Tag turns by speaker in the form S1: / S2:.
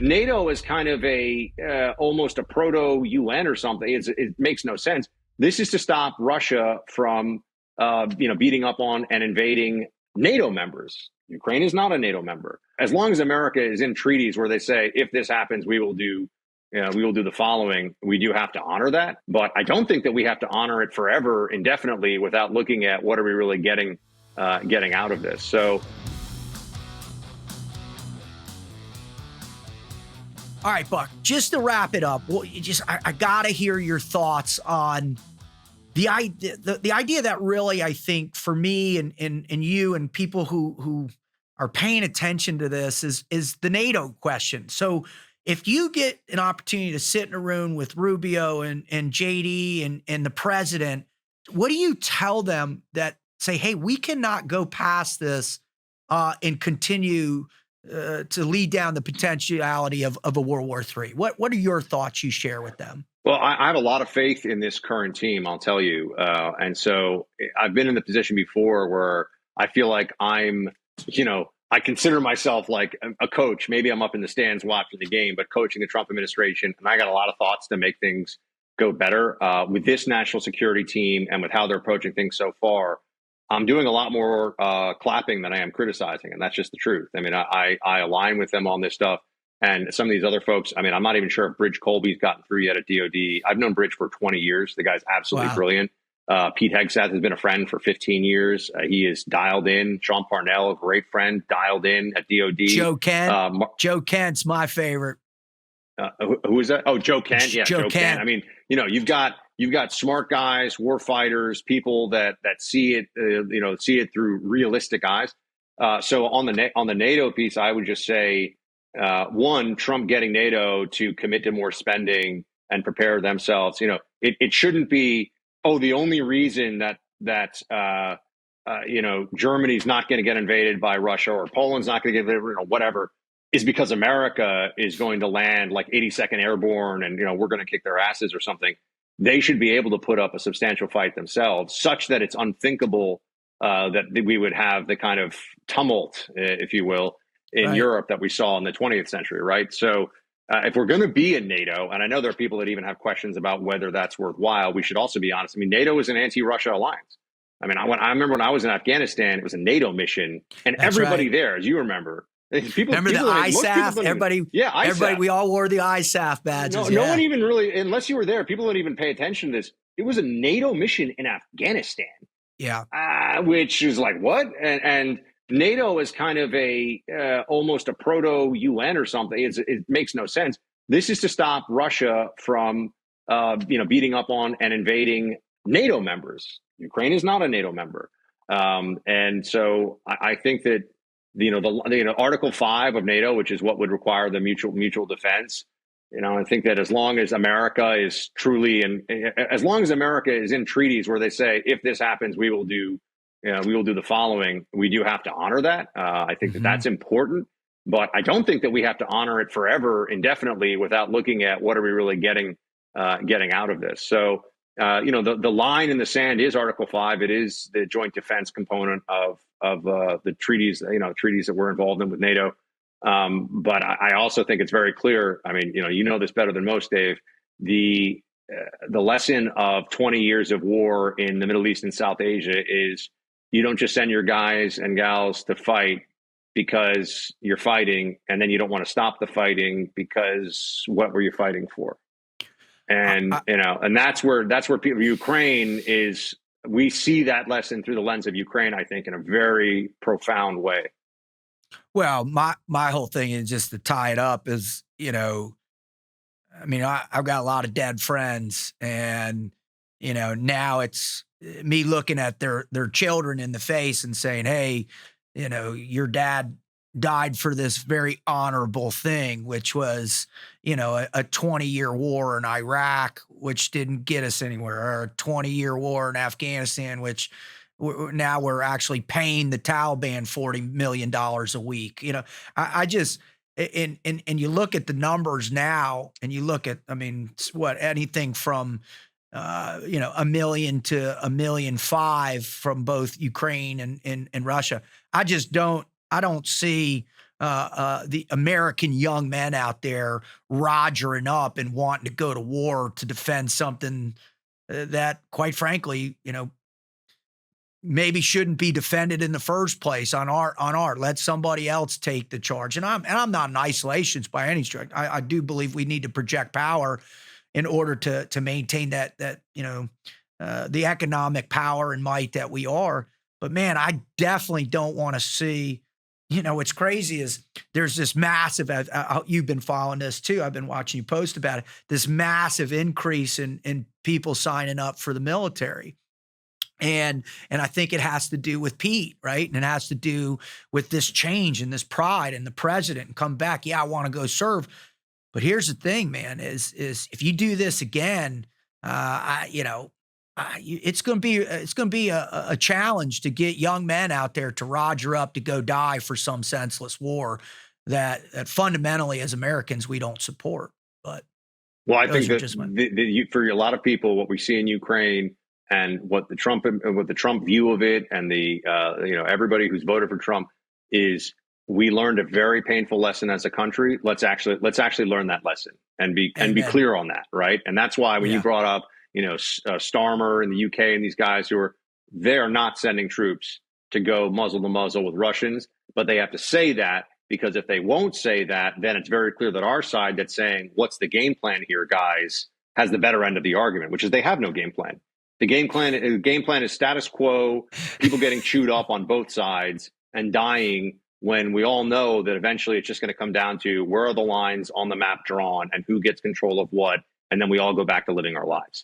S1: NATO is kind of a almost a proto UN or something. It makes no sense. This is to stop Russia from beating up on and invading NATO members. Ukraine is not a NATO member. As long as America is in treaties where they say, if this happens, we will do the following. We do have to honor that, but I don't think that we have to honor it forever, indefinitely, without looking at what are we really getting out of this. So.
S2: All right, Buck, just to wrap it up, I got to hear your thoughts on the idea that really, I think, for me and you and people who are paying attention to this is the NATO question. So if you get an opportunity to sit in a room with Rubio and JD and the president, what do you tell them that say, hey, we cannot go past this and continue to lead down the potentiality of a World War III? What are your thoughts you share with them?
S1: Well, I have a lot of faith in this current team, I'll tell you. And so I've been in the position before where I feel like I consider myself like a coach. Maybe I'm up in the stands watching the game, but coaching the Trump administration. And I got a lot of thoughts to make things go better. With this national security team and with how they're approaching things so far, I'm doing a lot more clapping than I am criticizing. And that's just the truth. I mean, I align with them on this stuff. And some of these other folks, I mean, I'm not even sure if Bridge Colby's gotten through yet at DOD. I've known Bridge for 20 years. The guy's absolutely brilliant. Pete Hegseth has been a friend for 15 years. He is dialed in. Sean Parnell, a great friend, dialed in at DOD.
S2: Joe Kent. Joe Kent's my favorite.
S1: Who is that? Oh, Joe Kent. Yeah, Joe Kent. I mean, you've got smart guys, war fighters, people that see it, see it through realistic eyes. So on the NATO piece, I would just say, one, Trump getting NATO to commit to more spending and prepare themselves. It shouldn't be, the only reason that Germany's not going to get invaded by Russia or Poland's not going to get invaded, whatever, is because America is going to land like 82nd Airborne and, we're going to kick their asses or something. They should be able to put up a substantial fight themselves, such that it's unthinkable that we would have the kind of tumult, if you will, in Europe that we saw in the 20th century, right? So if we're going to be in NATO, and I know there are people that even have questions about whether that's worthwhile, we should also be honest. I mean, NATO is an anti-Russia alliance. I mean, I remember when I was in Afghanistan, it was a NATO mission, and that's everybody there, as you remember,
S2: remember the ISAF? Everybody,
S1: ISAF.
S2: We all wore the ISAF badges.
S1: No one even really, unless you were there, people don't even pay attention to this. It was a NATO mission in Afghanistan.
S2: Yeah.
S1: Which is like, what? And NATO is kind of a almost a proto UN or something. It makes no sense. This is to stop Russia from beating up on and invading NATO members. Ukraine is not a NATO member, and so I think that the Article 5 of NATO, which is what would require the mutual defense. I think that as long as America is truly as long as America is in treaties where they say, if this happens, we will do the following. We do have to honor that. I think that that's important, but I don't think that we have to honor it forever, indefinitely, without looking at what are we really getting out of this. So, the line in the sand is Article 5. It is the joint defense component of the treaties, treaties that we're involved in with NATO. But I also think it's very clear. I mean, this better than most, Dave. The lesson of 20 years of war in the Middle East and South Asia is you don't just send your guys and gals to fight because you're fighting, and then you don't want to stop the fighting because what were you fighting for? And and that's where people, Ukraine is. We see that lesson through the lens of Ukraine, I think, in a very profound way.
S2: Well, my whole thing is just to tie it up is, I mean, I've got a lot of dead friends, and, now it's me looking at their children in the face and saying, hey, your dad died for this very honorable thing, which was, a 20-year war in Iraq, which didn't get us anywhere, or a 20-year war in Afghanistan, which now we're actually paying the Taliban $40 million a week. I just, and you look at the numbers now, and you look at, I mean, anything from, 1 million to 1.5 million from both Ukraine and Russia. I don't see the American young men out there rogering up and wanting to go to war to defend something that, quite frankly, maybe shouldn't be defended in the first place on our let somebody else take the charge. And I'm not an isolationist by any stretch. I do believe we need to project power in order to maintain that the economic power and might that we are. But man, I definitely don't want to see. What's crazy is there's this massive. You've been following this too. I've been watching you post about it. This massive increase in people signing up for the military. And I think it has to do with Pete, right? And it has to do with this change and this pride and the president and come back. Yeah, I want to go serve. But here's the thing, man, is if you do this again, it's going to be a challenge to get young men out there to roger up to go die for some senseless war that fundamentally as Americans we don't support. But
S1: I think that for a lot of people, what we see in Ukraine and what the Trump view of it, and everybody who's voted for Trump, is we learned a very painful lesson as a country. Let's actually learn that lesson and be clear on that, right? And that's why when you brought up Starmer in the UK and these guys they are not sending troops to go muzzle to muzzle with Russians, but they have to say that, because if they won't say that, then it's very clear that our side that's saying what's the game plan here, guys, has the better end of the argument, which is they have no game plan. The game plan is status quo, people getting chewed up on both sides and dying, when we all know that eventually it's just going to come down to where are the lines on the map drawn and who gets control of what, and then we all go back to living our lives.